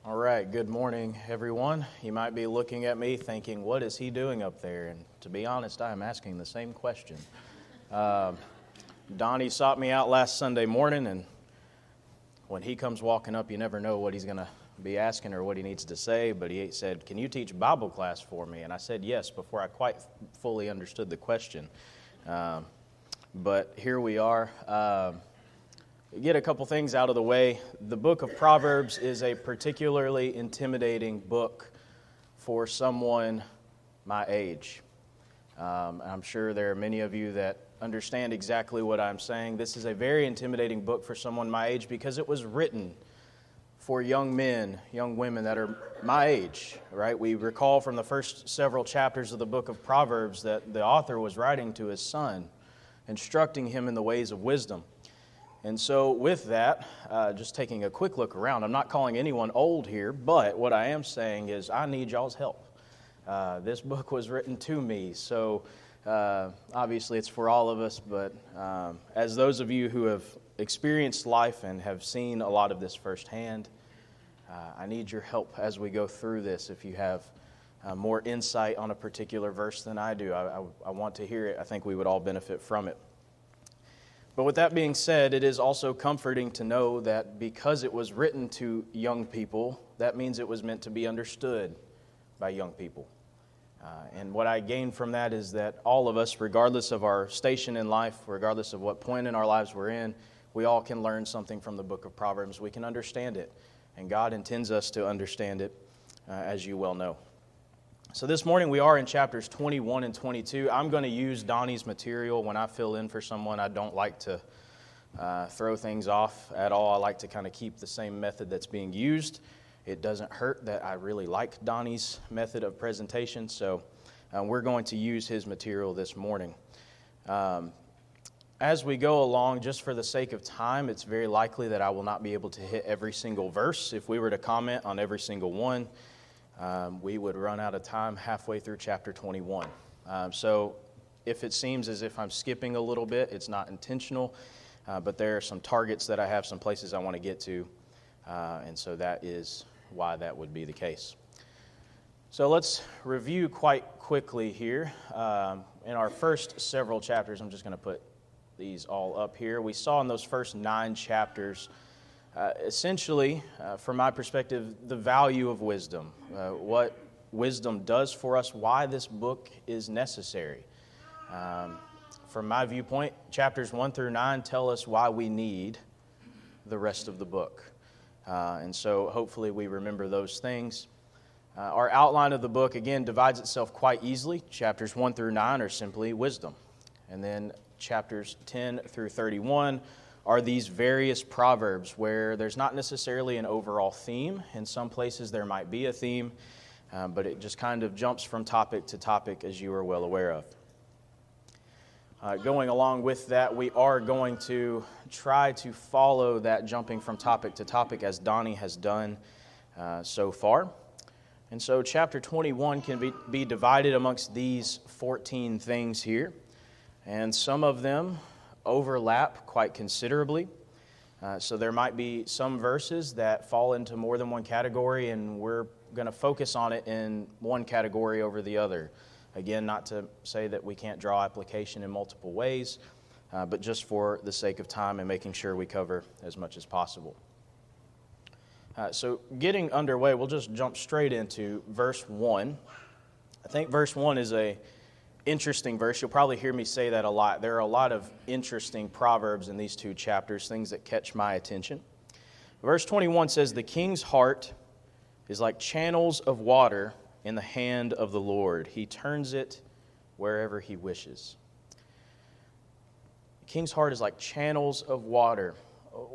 All right, good morning, everyone. You might be looking at me thinking, what is he doing up there? And to be honest, I am asking the same question. Donnie sought me out last Sunday morning, and when he comes walking up, you never know what he's going to be asking or what he needs to say, but he said, can you teach Bible class for me? And I said yes, before I quite fully understood the question. But here we are. Get a couple things out of the way. The book of Proverbs is a particularly intimidating book for someone my age. I'm sure there are many of you that understand exactly what I'm saying. This is a very intimidating book for someone my age because it was written for young men, young women that are my age, right? We recall from the first several chapters of the book of Proverbs that the author was writing to his son, instructing him in the ways of wisdom. And so with that, just taking a quick look around, I'm not calling anyone old here, but what I am saying is I need y'all's help. This book was written to me, so obviously it's for all of us, but as those of you who have experienced life and have seen a lot of this firsthand, I need your help as we go through this. If you have more insight on a particular verse than I do, I want to hear it. I think we would all benefit from it. But with that being said, it is also comforting to know that because it was written to young people, that means it was meant to be understood by young people. And what I gain from that is that all of us, regardless of our station in life, regardless of what point in our lives we're in, we all can learn something from the book of Proverbs. We can understand it, and God intends us to understand it, as you well know. So this morning we are in chapters 21 and 22. I'm going to use Donnie's material when I fill in for someone. I don't like to throw things off at all. I like to kind of keep the same method that's being used. It doesn't hurt that I really like Donnie's method of presentation, so we're going to use his material this morning. As we go along, just for the sake of time, it's very likely that I will not be able to hit every single verse. If we were to comment on every single one, we would run out of time halfway through chapter 21. So if it seems as if I'm skipping a little bit, it's not intentional, but there are some targets that I have, some places I want to get to, and so that is why that would be the case. So let's review quite quickly here. In our first several chapters, I'm just going to put these all up here. We saw in those first 9 chapters essentially, from my perspective, the value of wisdom, what wisdom does for us, why this book is necessary. From my viewpoint, chapters 1 through 9 tell us why we need the rest of the book. And so hopefully we remember those things. Our outline of the book, again, divides itself quite easily. Chapters 1 through 9 are simply wisdom. And then chapters 10 through 31 are these various proverbs where there's not necessarily an overall theme. In some places there might be a theme, but it just kind of jumps from topic to topic, as you are well aware of. Going along with that, we are going to try to follow that jumping from topic to topic as Donnie has done so far. And so chapter 21 can be divided amongst these 14 things here, and some of them overlap quite considerably. So there might be some verses that fall into more than one category, and we're going to focus on it in one category over the other. Again, not to say that we can't draw application in multiple ways, but just for the sake of time and making sure we cover as much as possible. So getting underway, we'll just jump straight into verse 1. I think verse 1 is a interesting verse. You'll probably hear me say that a lot. There are a lot of interesting proverbs in these 2 chapters, things that catch my attention. Verse 21 says, "The king's heart is like channels of water in the hand of the Lord. He turns it wherever he wishes." The king's heart is like channels of water.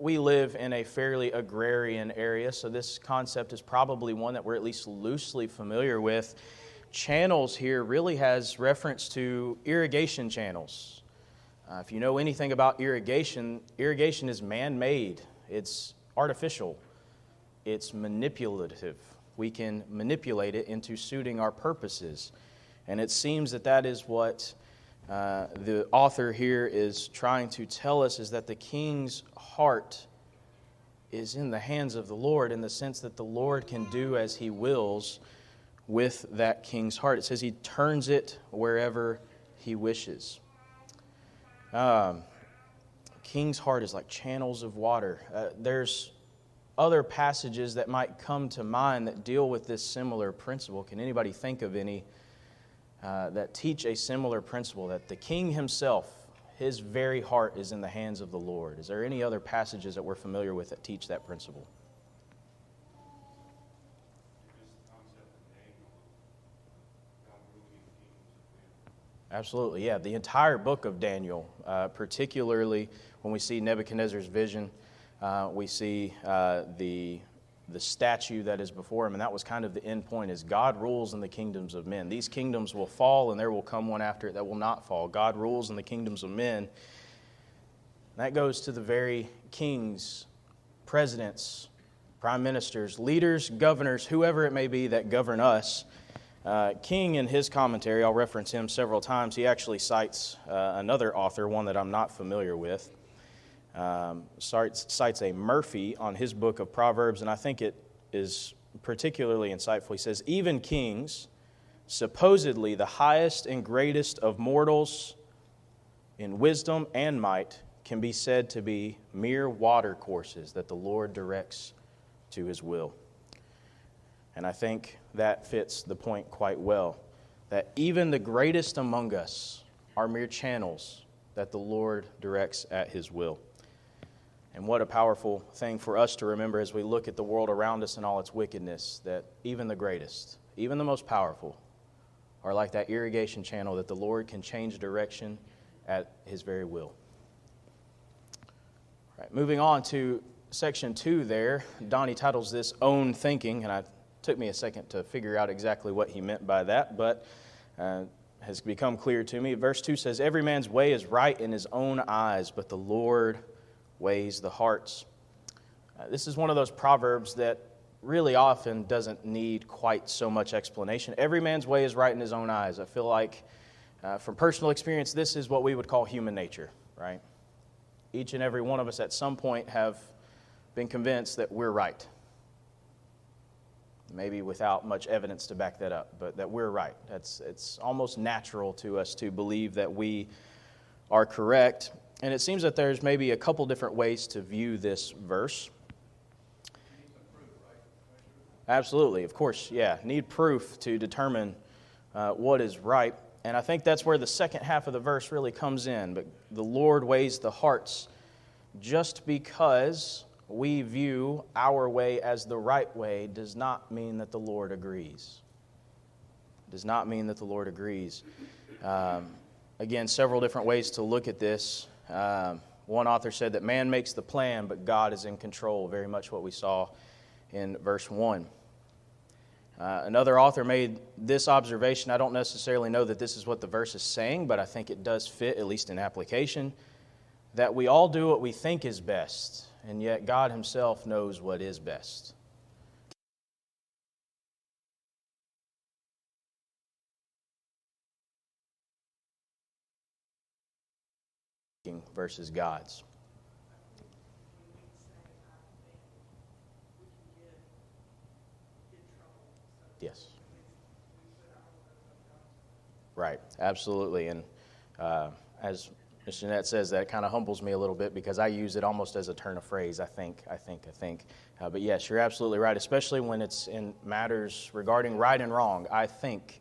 We live in a fairly agrarian area, so this concept is probably one that we're at least loosely familiar with. Channels here really has reference to irrigation channels. If you know anything about irrigation is man-made. It's artificial. It's manipulative. We can manipulate it into suiting our purposes. And it seems that is what the author here is trying to tell us, is that the king's heart is in the hands of the Lord, in the sense that the Lord can do as He wills with that king's heart. It says He turns it wherever He wishes. King's heart is like channels of water. There's other passages that might come to mind that deal with this similar principle. Can anybody think of any that teach a similar principle, that the king himself, his very heart is in the hands of the Lord? Is there any other passages that we're familiar with that teach that principle? Absolutely, yeah. The entire book of Daniel, particularly when we see Nebuchadnezzar's vision, we see the statue that is before him, and that was kind of the end point, is God rules in the kingdoms of men. These kingdoms will fall, and there will come one after it that will not fall. God rules in the kingdoms of men. That goes to the very kings, presidents, prime ministers, leaders, governors, whoever it may be that govern us. King, in his commentary, I'll reference him several times, he actually cites another author, one that I'm not familiar with. Cites a Murphy on his book of Proverbs, and I think it is particularly insightful. He says, even kings, supposedly the highest and greatest of mortals in wisdom and might, can be said to be mere watercourses that the Lord directs to His will. And I think that fits the point quite well, that even the greatest among us are mere channels that the Lord directs at His will. And what a powerful thing for us to remember as we look at the world around us and all its wickedness, that even the greatest, even the most powerful, are like that irrigation channel that the Lord can change direction at His very will. All right, moving on to section 2 there, Donnie titles this Own Thinking, and it took me a second to figure out exactly what he meant by that, but has become clear to me. Verse 2 says, every man's way is right in his own eyes, but the Lord weighs the hearts. This is one of those proverbs that really often doesn't need quite so much explanation. Every man's way is right in his own eyes. I feel like, from personal experience, this is what we would call human nature, right? Each and every one of us at some point have been convinced that we're right. Maybe without much evidence to back that up, but that we're right. It's almost natural to us to believe that we are correct. And it seems that there's maybe a couple different ways to view this verse. Absolutely, of course, yeah. Need proof to determine what is right. And I think that's where the second half of the verse really comes in. But the Lord weighs the hearts. Just because we view our way as the right way does not mean that the Lord agrees. Does not mean that the Lord agrees. Again, several different ways to look at this. One author said that man makes the plan, but God is in control, very much what we saw in verse 1. Another author made this observation. I don't necessarily know that this is what the verse is saying, but I think it does fit, at least in application, that we all do what we think is best, and yet God Himself knows what is best. Versus God's. Yes. Right, absolutely. And as Ms. Jeanette says, that kind of humbles me a little bit because I use it almost as a turn of phrase. I think. But yes, you're absolutely right, especially when it's in matters regarding right and wrong. I think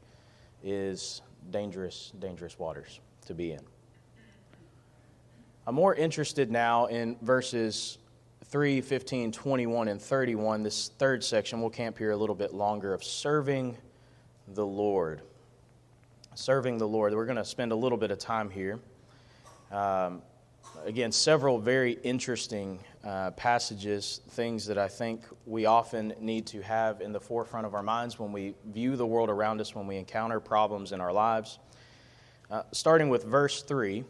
is dangerous waters to be in. I'm more interested now in verses 3, 15, 21, and 31, this third section. We'll camp here a little bit longer, of serving the Lord. Serving the Lord. We're going to spend a little bit of time here. Again, several very interesting passages, things that I think we often need to have in the forefront of our minds when we view the world around us, when we encounter problems in our lives. Starting with verse 3.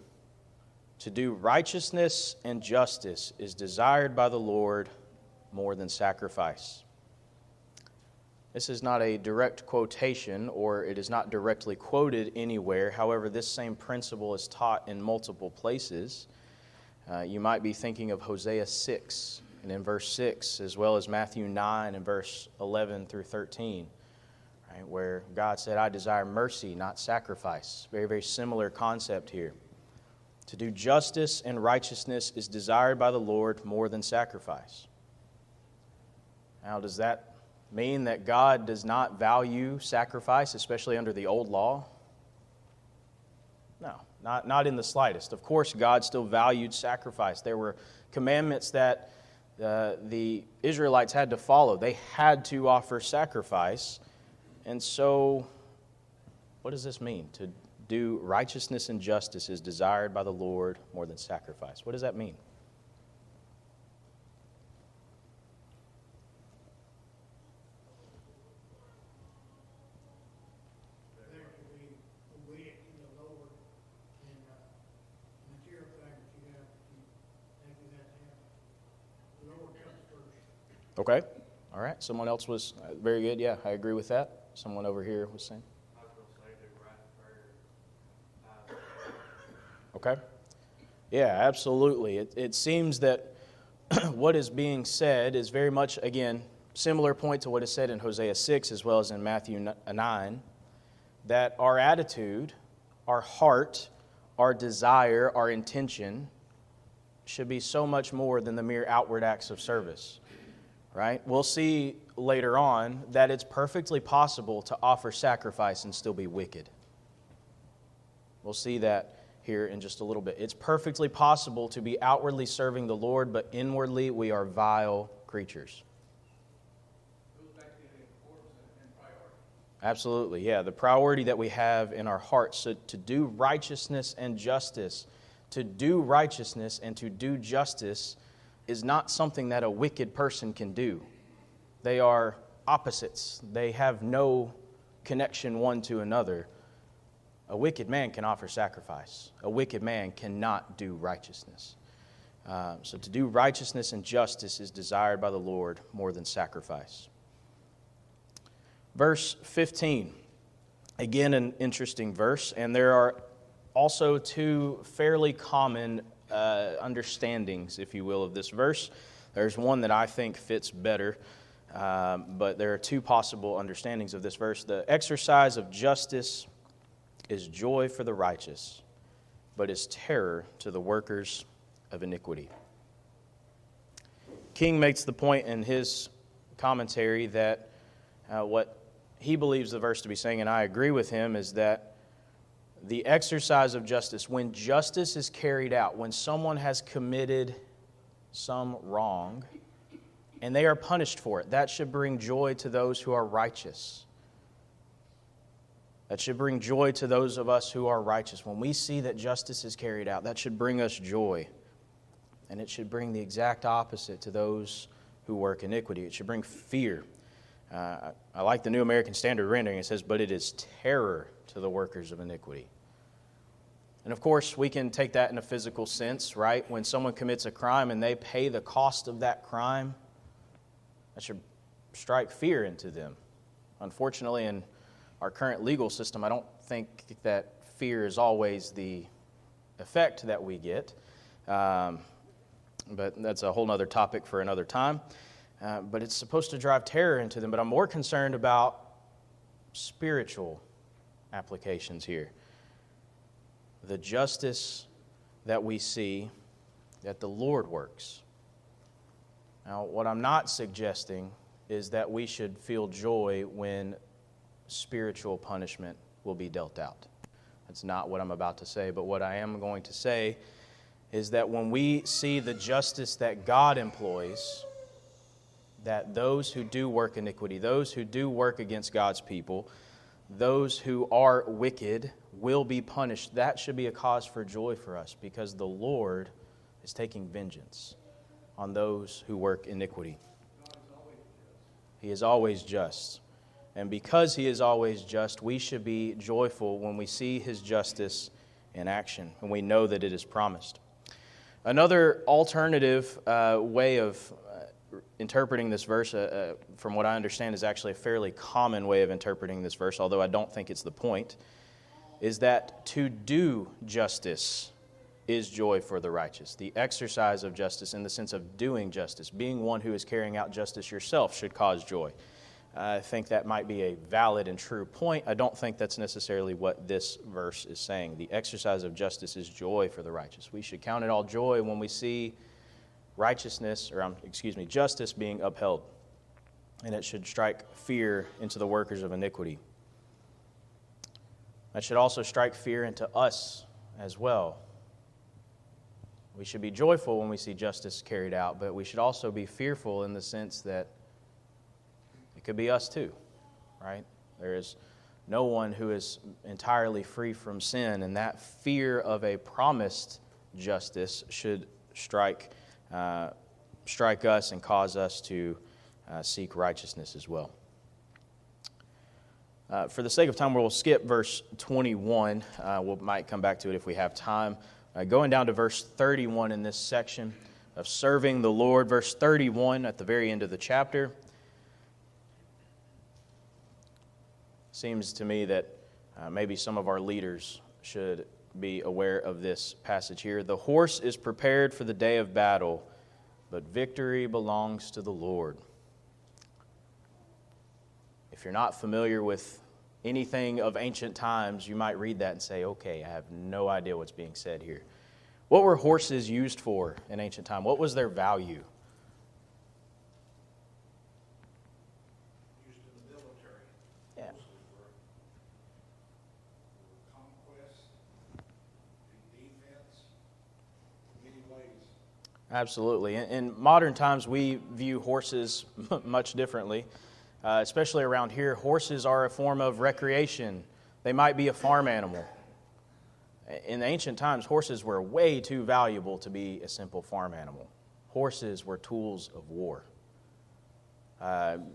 To do righteousness and justice is desired by the Lord more than sacrifice. This is not a direct quotation, or it is not directly quoted anywhere. However, this same principle is taught in multiple places. You might be thinking of Hosea 6, and in verse 6, as well as Matthew 9 and verse 11 through 13, right, where God said, I desire mercy, not sacrifice. Very, very similar concept here. To do justice and righteousness is desired by the Lord more than sacrifice. Now, does that mean that God does not value sacrifice, especially under the old law? No, not in the slightest. Of course, God still valued sacrifice. There were commandments that the Israelites had to follow. They had to offer sacrifice. And so, what does this mean? To do righteousness and justice is desired by the Lord more than sacrifice. What does that mean? Okay. All right. Someone else was very good. Yeah, I agree with that. Someone over here was saying. I was going to say do right prayer. Okay. Yeah, absolutely. It seems that what is being said is very much, again, similar point to what is said in Hosea 6 as well as in Matthew 9, that our attitude, our heart, our desire, our intention should be so much more than the mere outward acts of service. Right? We'll see later on that it's perfectly possible to offer sacrifice and still be wicked. We'll see that here in just a little bit. It's perfectly possible to be outwardly serving the Lord, but inwardly we are vile creatures. Absolutely, yeah. The priority that we have in our hearts. So to do righteousness and justice, to do righteousness and to do justice is not something that a wicked person can do. They are opposites. They have no connection one to another. A wicked man can offer sacrifice. A wicked man cannot do righteousness. So to do righteousness and justice is desired by the Lord more than sacrifice. Verse 15. Again, an interesting verse. And there are also two fairly common understandings, if you will, of this verse. There's one that I think fits better, but there are two possible understandings of this verse. The exercise of justice is joy for the righteous, but is terror to the workers of iniquity. King makes the point in his commentary that what he believes the verse to be saying, and I agree with him, is that the exercise of justice, when justice is carried out, when someone has committed some wrong and they are punished for it, that should bring joy to those who are righteous. That should bring joy to those of us who are righteous. When we see that justice is carried out, that should bring us joy. And it should bring the exact opposite to those who work iniquity. It should bring fear. I like the New American Standard rendering. It says, but it is terror to the workers of iniquity. And of course, we can take that in a physical sense, right? When someone commits a crime and they pay the cost of that crime, that should strike fear into them. Unfortunately, in our current legal system, I don't think that fear is always the effect that we get. But that's a whole other topic for another time. But it's supposed to drive terror into them. But I'm more concerned about spiritual applications here. The justice that we see that the Lord works. Now, what I'm not suggesting is that we should feel joy when spiritual punishment will be dealt out. That's not what I'm about to say, but what I am going to say is that when we see the justice that God employs, that those who do work iniquity, those who do work against God's people, those who are wicked will be punished. That should be a cause for joy for us because the Lord is taking vengeance on those who work iniquity. He is always just. And because He is always just, we should be joyful when we see His justice in action and we know that it is promised. Another alternative way of interpreting this verse, from what I understand, is actually a fairly common way of interpreting this verse, although I don't think it's the point, is that to do justice is joy for the righteous. The exercise of justice in the sense of doing justice, being one who is carrying out justice yourself, should cause joy. I think that might be a valid and true point. I don't think that's necessarily what this verse is saying. The exercise of justice is joy for the righteous. We should count it all joy when we see justice being upheld. And it should strike fear into the workers of iniquity. That should also strike fear into us as well. We should be joyful when we see justice carried out, but we should also be fearful in the sense that it could be us too, right? There is no one who is entirely free from sin, and that fear of a promised justice should strike us and cause us to seek righteousness as well. For the sake of time, we'll skip verse 21. We might come back to it if we have time. Going down to verse 31 in this section of serving the Lord, verse 31 at the very end of the chapter. Seems to me that maybe some of our leaders should be aware of this passage here. The horse is prepared for the day of battle, but victory belongs to the Lord. If you're not familiar with anything of ancient times, you might read that and say, okay, I have no idea what's being said here. What were horses used for in ancient time? What was their value? Used in the military. Yeah. Horses were conquest, defense, in many ways. Absolutely. In modern times, we view horses much differently. Especially around here, horses are a form of recreation. They might be a farm animal. In ancient times, horses were way too valuable to be a simple farm animal. Horses were tools of war. And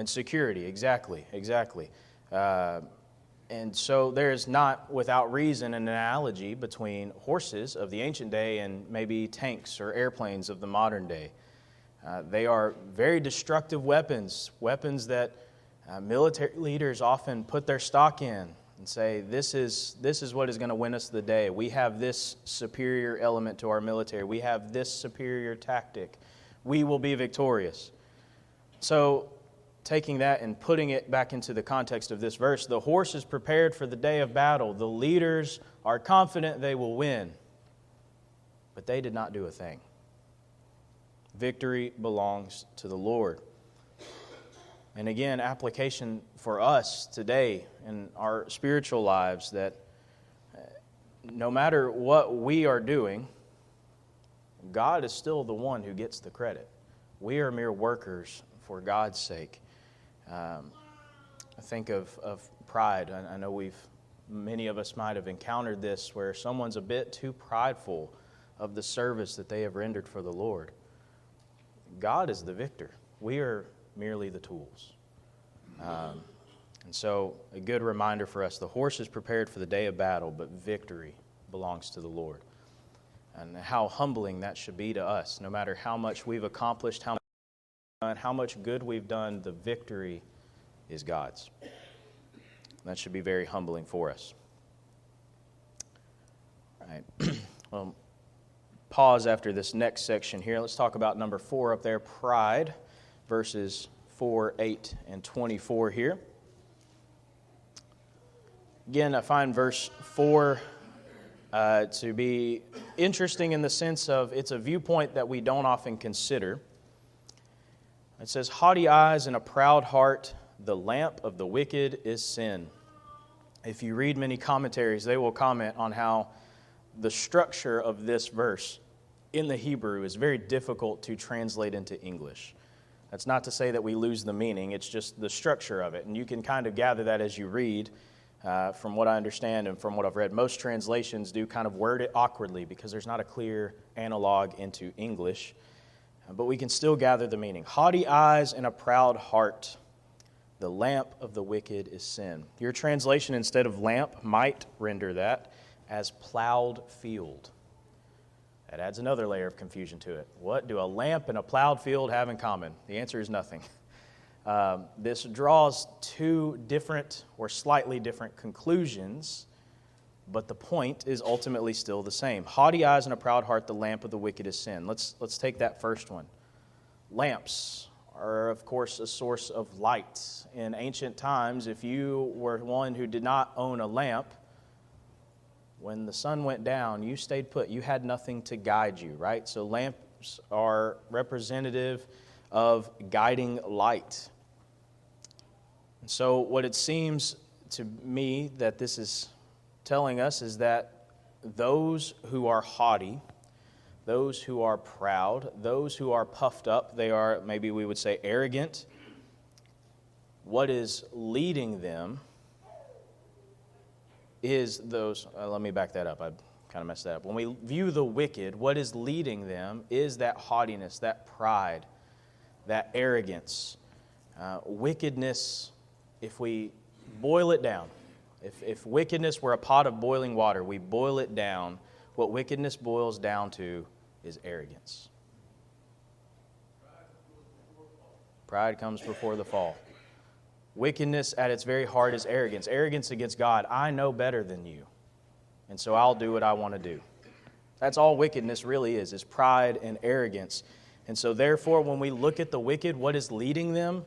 security, exactly. And so there is not without reason an analogy between horses of the ancient day and maybe tanks or airplanes of the modern day. They are very destructive weapons that military leaders often put their stock in and say, this is what is going to win us the day. We have this superior element to our military. We have this superior tactic. We will be victorious. So, taking that and putting it back into the context of this verse, the horse is prepared for the day of battle. The leaders are confident they will win, but they did not do a thing. Victory belongs to the Lord. And again, application for us today in our spiritual lives that no matter what we are doing, God is still the one who gets the credit. We are mere workers for God's sake. I think of pride. I know many of us might have encountered this where someone's a bit too prideful of the service that they have rendered for the Lord. God is the victor. We are merely the tools. And so a good reminder for us, the horse is prepared for the day of battle, but victory belongs to the Lord. And how humbling that should be to us. No matter how much we've accomplished, how much good we've done, the victory is God's. That should be very humbling for us. All right. Well, pause after this next section here. Let's talk about number 4 up there, pride, verses 4, 8, and 24 here. Again, I find verse 4 to be interesting in the sense of it's a viewpoint that we don't often consider. It says, haughty eyes and a proud heart, the lamp of the wicked is sin. If you read many commentaries, they will comment on how the structure of this verse in the Hebrew is very difficult to translate into English. That's not to say that we lose the meaning, it's just the structure of it. And you can kind of gather that as you read. From what I understand and from what I've read, most translations do kind of word it awkwardly because there's not a clear analog into English. But we can still gather the meaning. Haughty eyes and a proud heart, the lamp of the wicked is sin. Your translation instead of lamp might render that as plowed field. That adds another layer of confusion to it. What do a lamp and a plowed field have in common? The answer is nothing. This draws two different or slightly different conclusions but the point is ultimately still the same. Haughty eyes and a proud heart, the lamp of the wicked is sin. Let's take that first one. Lamps are, of course, a source of light. In ancient times, if you were one who did not own a lamp, when the sun went down, you stayed put. You had nothing to guide you, right? So lamps are representative of guiding light. And so what it seems to me that this is telling us is that those who are haughty, those who are proud, those who are puffed up, they are, maybe we would say, arrogant. What is leading them is those, let me back that up. I kind of messed that up. When we view the wicked, what is leading them is that haughtiness, that pride, that arrogance. Wickedness, if we boil it down, if wickedness were a pot of boiling water, we boil it down, what wickedness boils down to is arrogance. Pride comes before the fall. Wickedness at its very heart is arrogance. Arrogance against God. I know better than you, and so I'll do what I want to do. That's all wickedness really is pride and arrogance. And so therefore, when we look at the wicked, what is leading them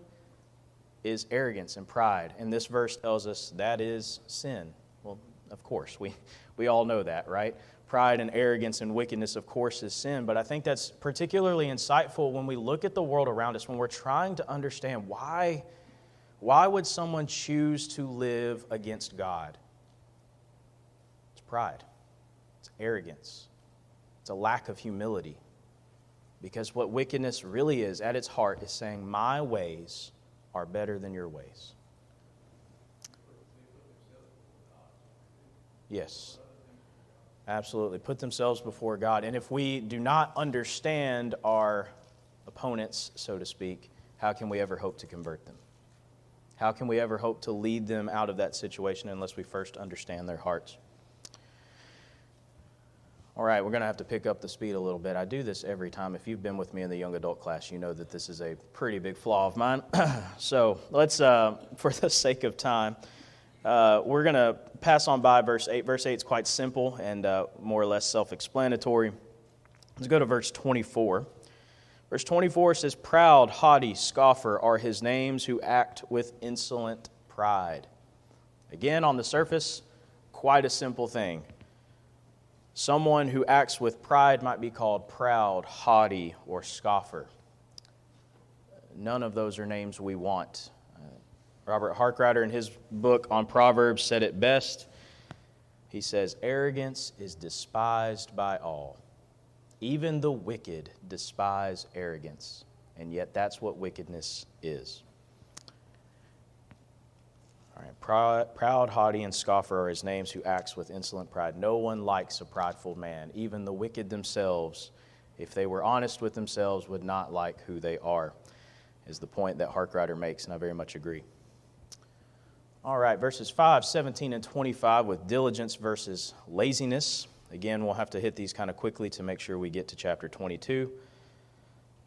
is arrogance and pride. And this verse tells us that is sin. Well, of course, we all know that, right? Pride and arrogance and wickedness, of course, is sin. But I think that's particularly insightful when we look at the world around us, when we're trying to understand why would someone choose to live against God? It's pride. It's arrogance. It's a lack of humility. Because what wickedness really is at its heart is saying, my ways are better than your ways. Yes. Absolutely. Put themselves before God. And if we do not understand our opponents, so to speak, how can we ever hope to convert them? How can we ever hope to lead them out of that situation unless we first understand their hearts? All right, we're going to have to pick up the speed a little bit. I do this every time. If you've been with me in the young adult class, you know that this is a pretty big flaw of mine. So let's, for the sake of time, we're going to pass on by verse 8. Verse 8 is quite simple and more or less self-explanatory. Let's go to verse 24. Verse 24 says, proud, haughty, scoffer are his names who act with insolent pride. Again, on the surface, quite a simple thing. Someone who acts with pride might be called proud, haughty, or scoffer. None of those are names we want. Robert Harkrider, in his book on Proverbs, said it best. He says, arrogance is despised by all. Even the wicked despise arrogance, and yet that's what wickedness is. All right, proud, haughty, and scoffer are his names who acts with insolent pride. No one likes a prideful man. Even the wicked themselves, if they were honest with themselves, would not like who they are, is the point that Harkrider makes, and I very much agree. All right, verses 5, 17, and 25 with diligence versus laziness. Again, we'll have to hit these kind of quickly to make sure we get to chapter 22.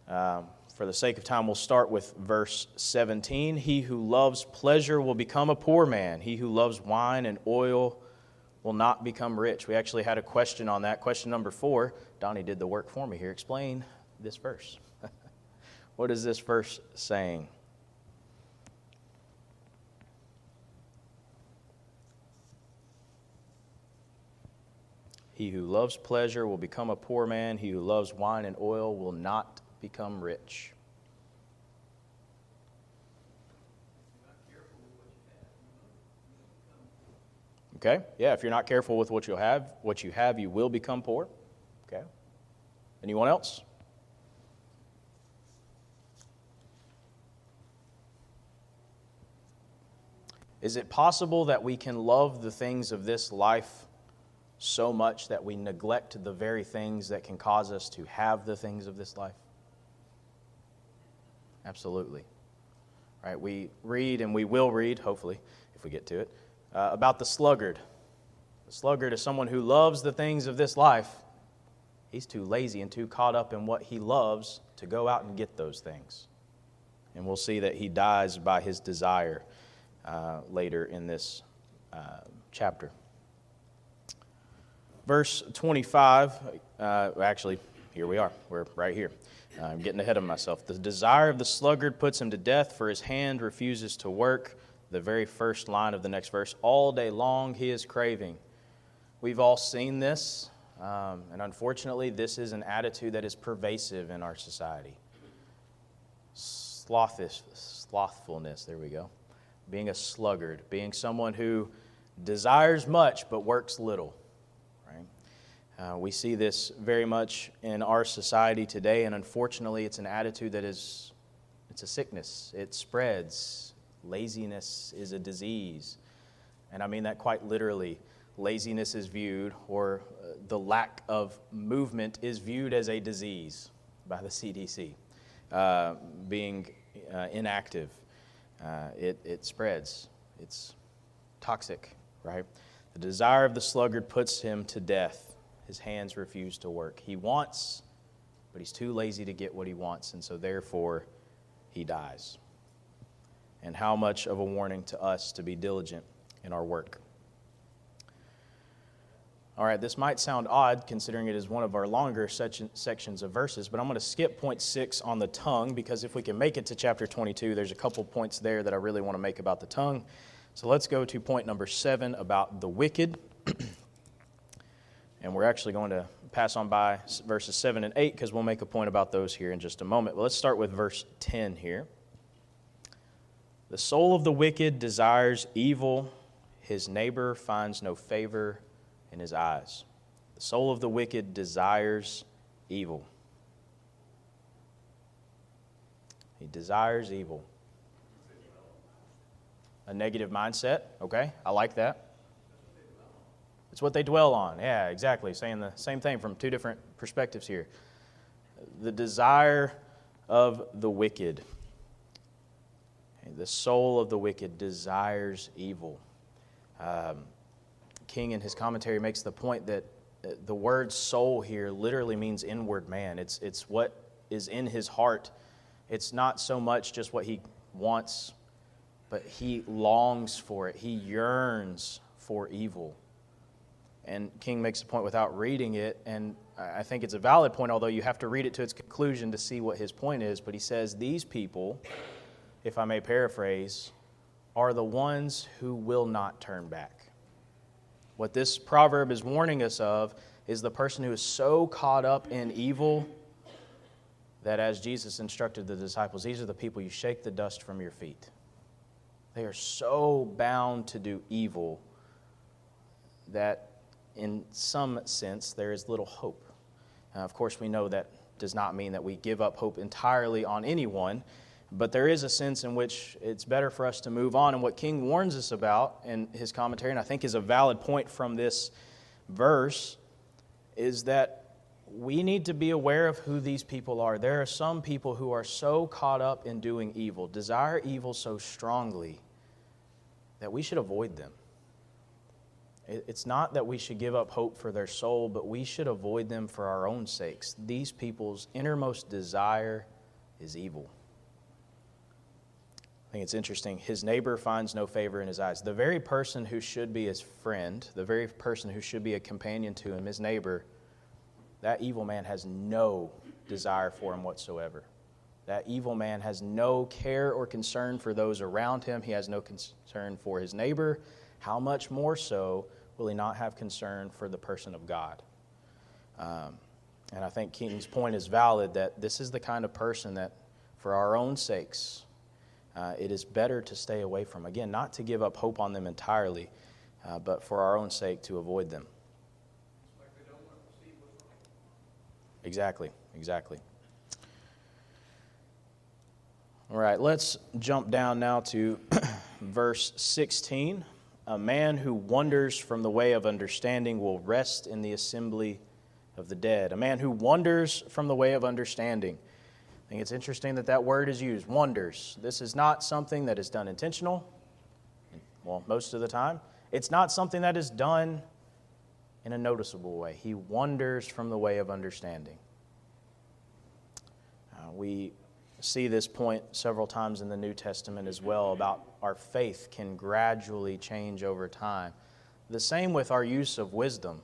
For the sake of time, we'll start with verse 17. He who loves pleasure will become a poor man. He who loves wine and oil will not become rich. We actually had a question on that. Question number 4. Donnie did the work for me here. Explain this verse. What is this verse saying? He who loves pleasure will become a poor man. He who loves wine and oil will not become rich. Okay, yeah, if you're not careful with what you have, you will become poor. Okay. Anyone else? Is it possible that we can love the things of this life so much that we neglect the very things that can cause us to have the things of this life? Absolutely. Right? We read, and we will read, hopefully, if we get to it, about the sluggard. The sluggard is someone who loves the things of this life. He's too lazy and too caught up in what he loves to go out and get those things. And we'll see that he dies by his desire later in this chapter. verse 25, actually, here we are. We're right here. I'm getting ahead of myself. The desire of the sluggard puts him to death, for his hand refuses to work. The very first line of the next verse, all day long he is craving. We've all seen this, and unfortunately, this is an attitude that is pervasive in our society. Slothfulness, there we go. Being a sluggard, being someone who desires much but works little. Right? We see this very much in our society today, and unfortunately, it's an attitude that it's a sickness. It spreads. Laziness is a disease, and I mean that quite literally. Laziness is viewed, or the lack of movement is viewed as a disease by the CDC. Being inactive, it spreads. It's toxic, right? The desire of the sluggard puts him to death. His hands refuse to work. He wants, but he's too lazy to get what he wants, and so therefore he dies. And how much of a warning to us to be diligent in our work. All right, this might sound odd considering it is one of our longer sections of verses, but I'm going to skip point 6 on the tongue, because if we can make it to chapter 22, there's a couple points there that I really want to make about the tongue. So let's go to point number 7 about the wicked. And we're actually going to pass on by verses 7 and 8 because we'll make a point about those here in just a moment. But let's start with verse 10 here. The soul of the wicked desires evil. His neighbor finds no favor in his eyes. The soul of the wicked desires evil. He desires evil. A negative mindset. Okay, I like that. It's what they dwell on. Yeah, exactly. Saying the same thing from two different perspectives here. The desire of the wicked. The soul of the wicked desires evil. King in his commentary makes the point that the word soul here literally means inward man. It's what is in his heart. It's not so much just what he wants, but he longs for it. He yearns for evil. And King makes a point without reading it, and I think it's a valid point, although you have to read it to its conclusion to see what his point is. But he says, these people, if I may paraphrase, are the ones who will not turn back. What this proverb is warning us of is the person who is so caught up in evil that, as Jesus instructed the disciples, these are the people you shake the dust from your feet. They are so bound to do evil that in some sense there is little hope. Of course, we know that does not mean that we give up hope entirely on anyone, but there is a sense in which it's better for us to move on. And what King warns us about in his commentary, and I think is a valid point from this verse, is that we need to be aware of who these people are. There are some people who are so caught up in doing evil, desire evil so strongly, that we should avoid them. It's not that we should give up hope for their soul, but we should avoid them for our own sakes. These people's innermost desire is evil. I think it's interesting. His neighbor finds no favor in his eyes. The very person who should be his friend, the very person who should be a companion to him, his neighbor, that evil man has no desire for him whatsoever. That evil man has no care or concern for those around him. He has no concern for his neighbor. How much more so will he not have concern for the person of God? And I think King's point is valid, that this is the kind of person that, for our own sakes, it is better to stay away from. Again, not to give up hope on them entirely, but for our own sake to avoid them. Like they don't want to see what's right. Exactly. All right, let's jump down now to verse 16. A man who wanders from the way of understanding will rest in the assembly of the dead. A man who wanders from the way of understanding. I think it's interesting that word is used, wanders. This is not something that is done intentional, well, most of the time. It's not something that is done in a noticeable way. He wanders from the way of understanding. We see this point several times in the New Testament as well, about our faith can gradually change over time. The same with our use of wisdom.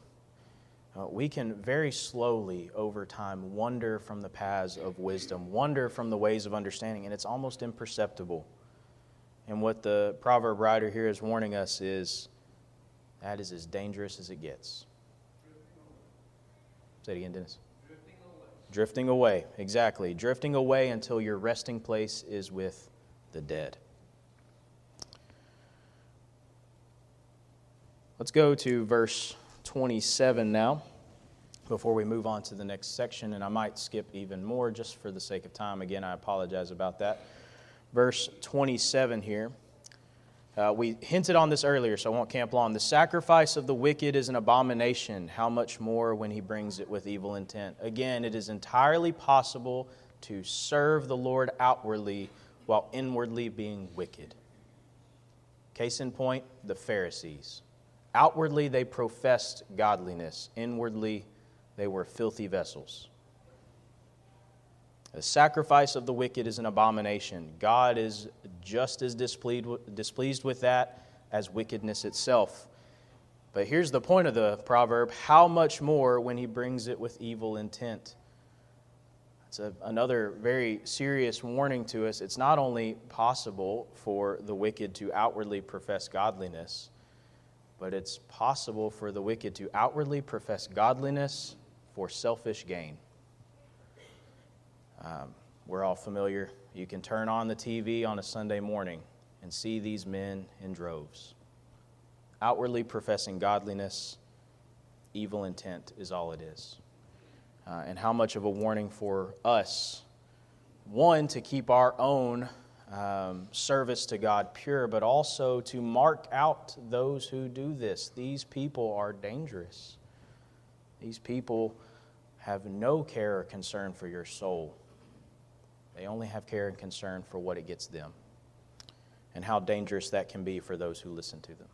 we can very slowly over time wander from the paths of wisdom, wander from the ways of understanding, and it's almost imperceptible. And what the proverb writer here is warning us is that is as dangerous as it gets. Say it again, Dennis. Drifting away, exactly. Drifting away until your resting place is with the dead. Let's go to verse 27 now before we move on to the next section, and I might skip even more just for the sake of time. Again, I apologize about that. Verse 27 here. We hinted on this earlier, so I won't camp long. The sacrifice of the wicked is an abomination. How much more when he brings it with evil intent? Again, it is entirely possible to serve the Lord outwardly while inwardly being wicked. Case in point, the Pharisees. Outwardly, they professed godliness. Inwardly, they were filthy vessels. The sacrifice of the wicked is an abomination. God is just as displeased with that as wickedness itself. But here's the point of the proverb: how much more when he brings it with evil intent? It's another very serious warning to us. It's not only possible for the wicked to outwardly profess godliness, but it's possible for the wicked to outwardly profess godliness for selfish gain. We're all familiar. You can turn on the TV on a Sunday morning and see these men in droves. Outwardly professing godliness, evil intent is all it is. And how much of a warning for us, one, to keep our own service to God pure, but also to mark out those who do this. These people are dangerous. These people have no care or concern for your soul. They only have care and concern for what it gets them, and how dangerous that can be for those who listen to them.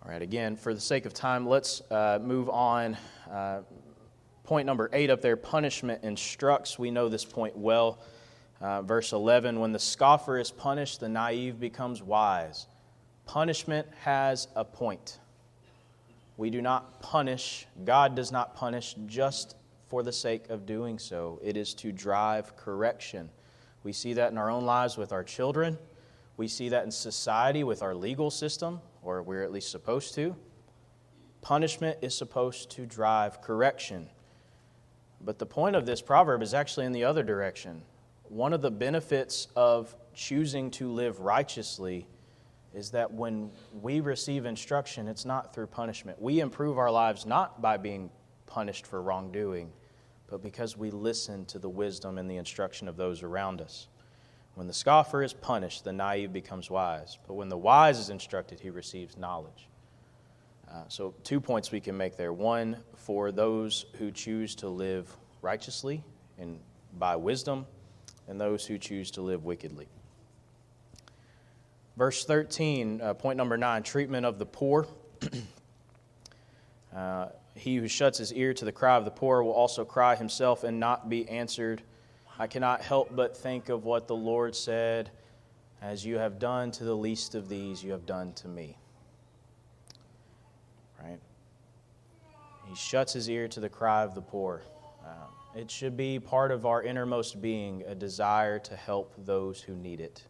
All right, again, for the sake of time, let's move on. Point number 8 up there, punishment instructs. We know this point well. Verse 11, when the scoffer is punished, the naive becomes wise. Punishment has a point. We do not punish, God does not punish just for the sake of doing so. It is to drive correction. We see that in our own lives with our children. We see that in society with our legal system, or we're at least supposed to. Punishment is supposed to drive correction. But the point of this proverb is actually in the other direction. One of the benefits of choosing to live righteously is that when we receive instruction, it's not through punishment. We improve our lives not by being punished for wrongdoing, but because we listen to the wisdom and the instruction of those around us. When the scoffer is punished, the naive becomes wise. But when the wise is instructed, he receives knowledge. So 2 points we can make there. One, for those who choose to live righteously and by wisdom, and those who choose to live wickedly. Verse 13, point number 9, treatment of the poor. He who shuts his ear to the cry of the poor will also cry himself and not be answered. I cannot help but think of what the Lord said, as you have done to the least of these, you have done to me. Right? He shuts his ear to the cry of the poor. It should be part of our innermost being, a desire to help those who need it.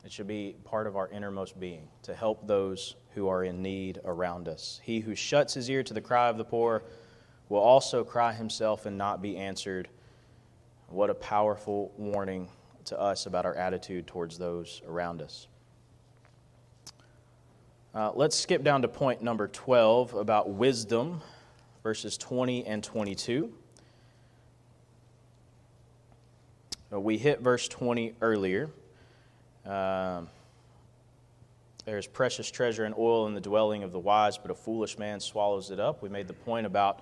It should be part of our innermost being, to help those who are in need around us. He who shuts his ear to the cry of the poor will also cry himself and not be answered. What a powerful warning to us about our attitude towards those around us. Let's skip down to point number 12 about wisdom, verses 20 and 22. We hit verse 20 earlier. There's precious treasure and oil in the dwelling of the wise, but a foolish man swallows it up. We made the point about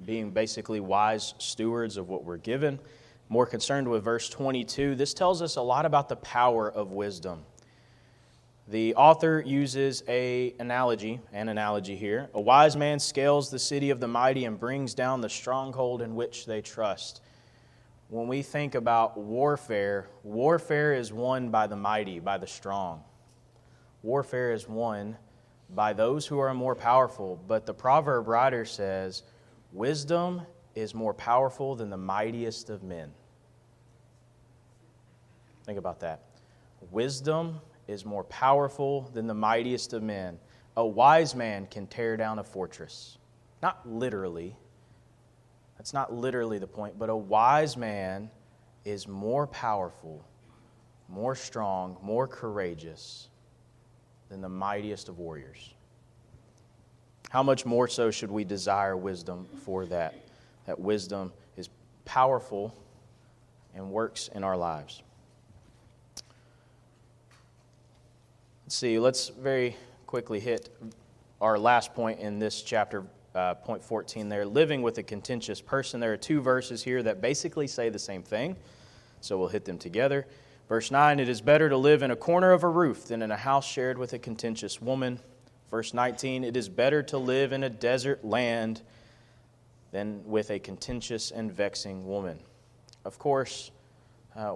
being basically wise stewards of what we're given. More concerned with verse 22, this tells us a lot about the power of wisdom. The author uses an analogy here. A wise man scales the city of the mighty and brings down the stronghold in which they trust. When we think about warfare, warfare is won by the mighty, by the strong. Warfare is won by those who are more powerful, but the proverb writer says, wisdom is more powerful than the mightiest of men. Think about that. Wisdom is more powerful than the mightiest of men. A wise man can tear down a fortress. Not literally. That's not literally the point, but a wise man is more powerful, more strong, more courageous than the mightiest of warriors. How much more so should we desire wisdom for that? That wisdom is powerful and works in our lives. Let's very quickly hit our last point in this chapter, point 14 there, living with a contentious person. There are two verses here that basically say the same thing, so we'll hit them together. Verse 9, it is better to live in a corner of a roof than in a house shared with a contentious woman. Verse 19, it is better to live in a desert land than with a contentious and vexing woman. Of course,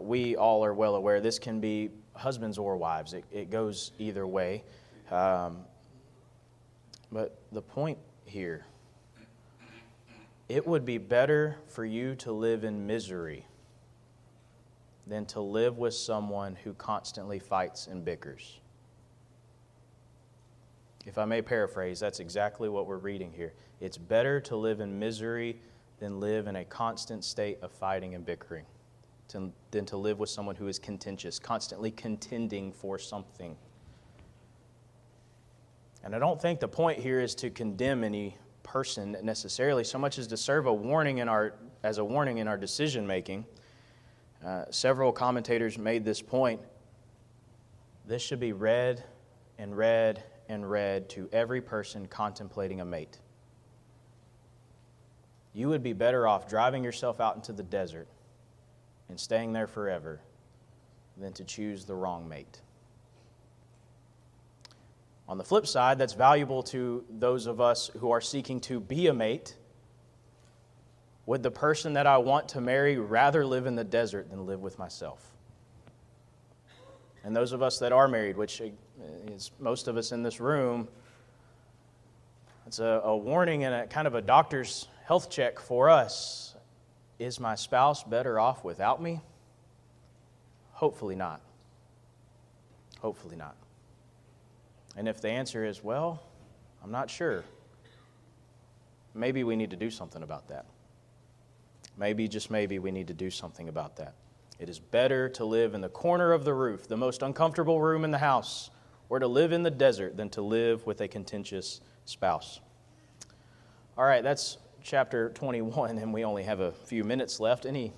we all are well aware this can be husbands or wives. It goes either way. But the point here, it would be better for you to live in misery than to live with someone who constantly fights and bickers. If I may paraphrase, that's exactly what we're reading here. It's better to live in misery than live in a constant state of fighting and bickering, than to live with someone who is contentious, constantly contending for something. And I don't think the point here is to condemn any person necessarily, so much as to serve a warning as a warning in our decision making. Several commentators made this point. This should be read and read and read to every person contemplating a mate. You would be better off driving yourself out into the desert and staying there forever than to choose the wrong mate. On the flip side, that's valuable to those of us who are seeking to be a mate. Would the person that I want to marry rather live in the desert than live with myself? And those of us that are married, which is most of us in this room, it's a warning and a kind of a doctor's health check for us. Is my spouse better off without me? Hopefully not. Hopefully not. And if the answer is, well, I'm not sure, maybe we need to do something about that. Maybe, just maybe, we need to do something about that. It is better to live in the corner of the roof, the most uncomfortable room in the house, or to live in the desert than to live with a contentious spouse. All right, that's chapter 21, and we only have a few minutes left. Any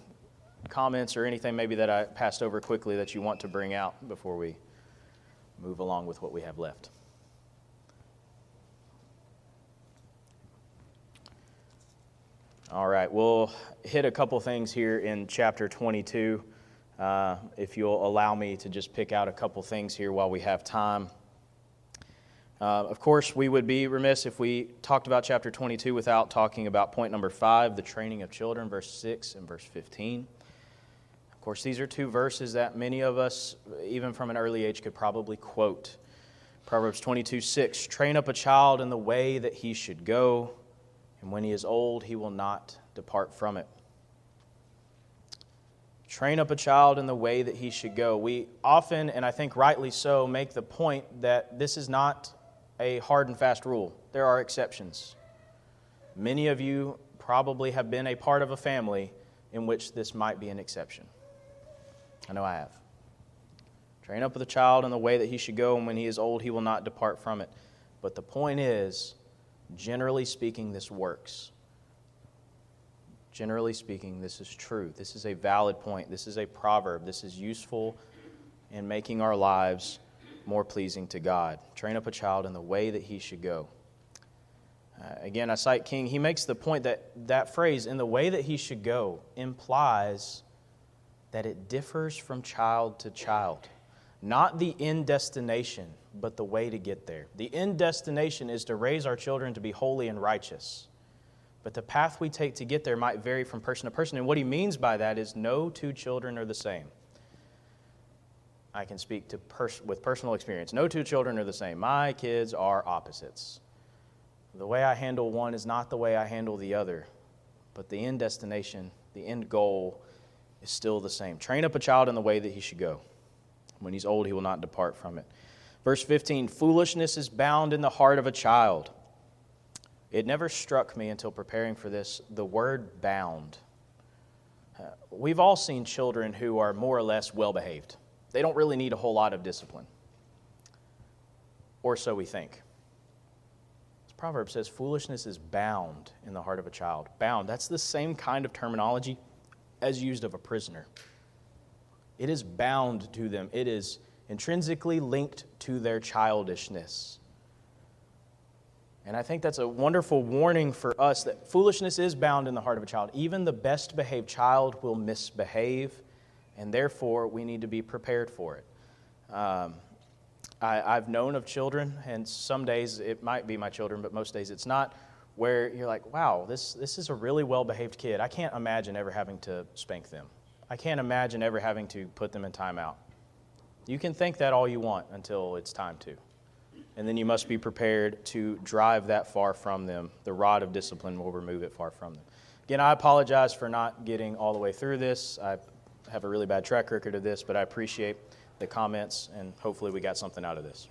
comments or anything maybe that I passed over quickly that you want to bring out before we move along with what we have left? All right, we'll hit a couple things here in chapter 22. If you'll allow me to just pick out a couple things here while we have time. Of course, we would be remiss if we talked about chapter 22 without talking about point number 5, the training of children, verse 6 and verse 15. Of course, these are two verses that many of us, even from an early age, could probably quote. Proverbs 22:6, train up a child in the way that he should go, and when he is old, he will not depart from it. Train up a child in the way that he should go. We often, and I think rightly so, make the point that this is not a hard and fast rule. There are exceptions. Many of you probably have been a part of a family in which this might be an exception. I know I have. Train up the child in the way that he should go, and when he is old, he will not depart from it. But the point is, generally speaking, this works. Generally speaking, this is true. This is a valid point. This is a proverb. This is useful in making our lives more pleasing to God. Train up a child in the way that he should go. Again, I cite King. He makes the point that that phrase, in the way that he should go, implies that it differs from child to child. Not the end destination, but the way to get there. The end destination is to raise our children to be holy and righteous. But the path we take to get there might vary from person to person. And what he means by that is no two children are the same. I can speak to with personal experience. No two children are the same. My kids are opposites. The way I handle one is not the way I handle the other, but the end destination, the end goal is still the same. Train up a child in the way that he should go. When he's old, he will not depart from it. Verse 15, foolishness is bound in the heart of a child. It never struck me until preparing for this, the word bound. We've all seen children who are more or less well-behaved. They don't really need a whole lot of discipline. Or so we think. Proverbs says foolishness is bound in the heart of a child. Bound, that's the same kind of terminology as used of a prisoner. It is bound to them. It is intrinsically linked to their childishness. And I think that's a wonderful warning for us that foolishness is bound in the heart of a child. Even the best behaved child will misbehave, and therefore we need to be prepared for it. I've known of children, and some days it might be my children, but most days it's not, where you're like, wow, this is a really well-behaved kid. I can't imagine ever having to spank them. I can't imagine ever having to put them in timeout. You can think that all you want until it's time to. And then you must be prepared to drive that far from them. The rod of discipline will remove it far from them. Again, I apologize for not getting all the way through this. I have a really bad track record of this, but I appreciate the comments, and hopefully we got something out of this.